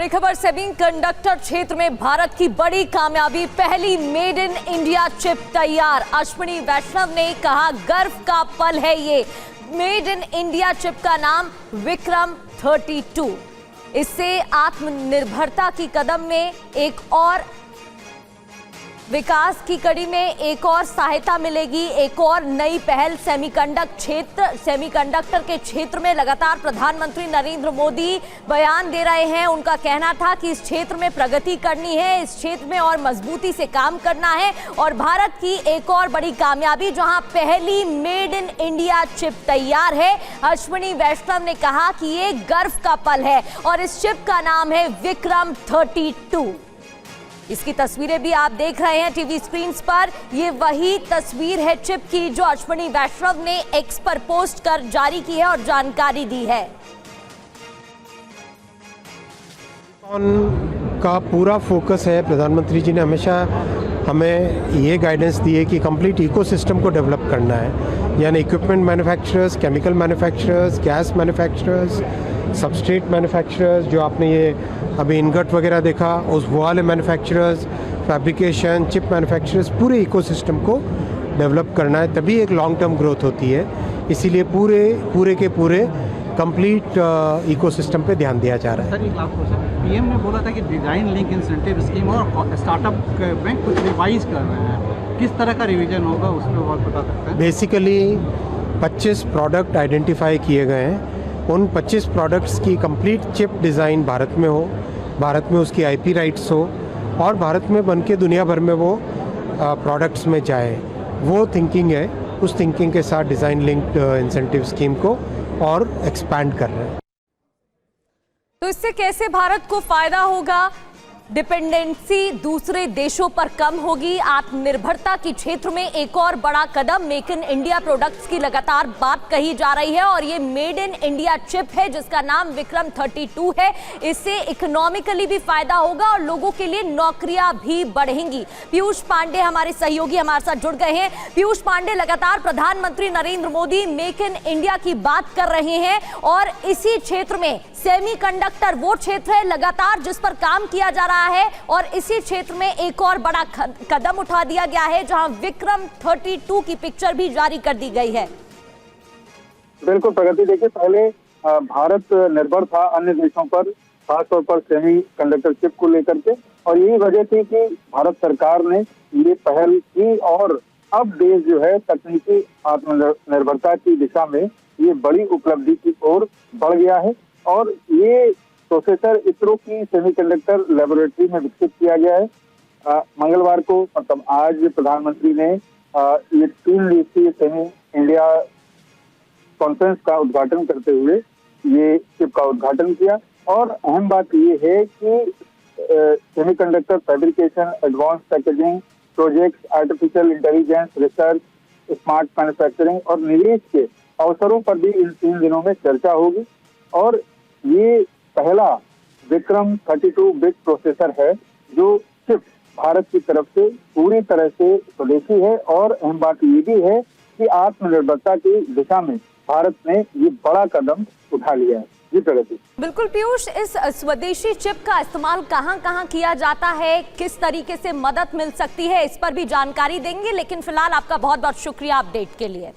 बड़ी खबर, सेमीकंडक्टर क्षेत्र में भारत की बड़ी कामयाबी, पहली मेड इन इंडिया चिप तैयार। अश्विनी वैष्णव ने कहा गर्व का पल है ये। मेड इन इंडिया चिप का नाम विक्रम 32। इससे आत्मनिर्भरता की कदम में एक और विकास की कड़ी में एक और सहायता मिलेगी, एक और नई पहल। सेमीकंडक्टर के क्षेत्र में लगातार प्रधानमंत्री नरेंद्र मोदी बयान दे रहे हैं। उनका कहना था कि इस क्षेत्र में प्रगति करनी है, इस क्षेत्र में और मजबूती से काम करना है। और भारत की एक और बड़ी कामयाबी, जहां पहली मेड इन इंडिया चिप तैयार है। अश्विनी वैष्णव ने कहा कि ये गर्व का पल है और इस चिप का नाम है विक्रम 32। इसकी तस्वीरें भी आप देख रहे हैं टीवी स्क्रीन पर। ये वही तस्वीर है चिप की जो अश्विनी वैष्णव ने एक्स पर पोस्ट कर जारी की है और जानकारी दी है। का पूरा फोकस है, प्रधानमंत्री जी ने हमेशा हमें ये गाइडेंस दी है कि कंप्लीट इकोसिस्टम को डेवलप करना है, यानी equipment manufacturers, chemical manufacturers, gas manufacturers, substrate manufacturers, जो आपने ये अभी इनगट वगैरह देखा, उस वो वाले मैन्युफैक्चरर्स, फैब्रिकेशन, चिप मैन्युफैक्चरर्स, पूरे इकोसिस्टम को डेवलप करना है, तभी एक लॉन्ग टर्म ग्रोथ होती है। इसीलिए पूरे के पूरे कंप्लीट इकोसिस्टम पे ध्यान दिया जा रहा है। सर एक लास्ट क्वेश्चन, पीएम ने बोला था कि डिजाइन लिंक इंसेंटिव स्कीम और स्टार्टअप में कुछ रिवाइज कर रहे हैं, किस तरह का रिवीजन होगा उस पर और बता सकते हैं? बेसिकली 25 प्रोडक्ट आइडेंटिफाई किए गए हैं। उन 25 प्रोडक्ट्स की कंप्लीट चिप डिज़ाइन भारत में हो, भारत में उसकी आईपी राइट्स हो और भारत में बन के दुनिया भर में वो प्रोडक्ट्स में जाए, वो थिंकिंग है। उस थिंकिंग के साथ डिज़ाइन लिंक्ड इंसेंटिव स्कीम को और एक्सपैंड कर रहे हैं। तो इससे कैसे भारत को फायदा होगा? डिपेंडेंसी दूसरे देशों पर कम होगी, आत्मनिर्भरता के क्षेत्र में एक और बड़ा कदम। मेक इन इंडिया प्रोडक्ट्स की लगातार बात कही जा रही है और ये मेड इन इंडिया चिप है जिसका नाम विक्रम 32 है। इससे इकोनॉमिकली भी फायदा होगा और लोगों के लिए नौकरियां भी बढ़ेंगी। पीयूष पांडे हमारे सहयोगी हमारे साथ जुड़ गए हैं। पीयूष पांडे, लगातार प्रधानमंत्री Narendra Modi make in India की बात कर रहे हैं और इसी क्षेत्र में सेमीकंडक्टर वो क्षेत्र है लगातार जिस पर काम किया जा रहा है और इसी क्षेत्र में एक और बड़ा कदम उठा दिया गया है जहां विक्रम 32 की पिक्चर भी जारी कर दी गई है। बिल्कुल प्रगति, देखिए पहले भारत निर्भर था अन्य देशों पर, खासतौर पर सेमी कंडक्टर चिप को लेकर के, और यही वजह थी कि भारत सरकार ने ये पहल की और अब देश जो है तकनीकी आत्मनिर्भरता की दिशा में ये बड़ी उपलब्धि की ओर बढ़ गया है। और ये प्रोसेसर इसरो की सेमीकंडक्टर लेबोरेटरी में विकसित किया गया है। मंगलवार को, मतलब आज, प्रधानमंत्री ने ये 3 दिवसीय सेमी इंडिया कॉन्फ्रेंस का उद्घाटन करते हुए ये चिप का उद्घाटन किया। और अहम बात ये है कि semiconductor fabrication, advance packaging projects, artificial intelligence, research, smart manufacturing और निवेश के अवसरों पर भी इन 3 दिनों में चर्चा होगी। और ये पहला विक्रम 32 बिट प्रोसेसर है जो सिर्फ भारत की तरफ से पूरी तरह से स्वदेशी है। और अहम बात ये भी है कि आत्मनिर्भरता की दिशा में भारत ने ये बड़ा कदम उठा लिया है। जी प्रगति। बिल्कुल पीयूष, इस स्वदेशी चिप का इस्तेमाल कहां किया जाता है, किस तरीके से मदद मिल सकती है, इस पर भी जानकारी देंगे, लेकिन फिलहाल आपका बहुत बहुत शुक्रिया अपडेट के लिए।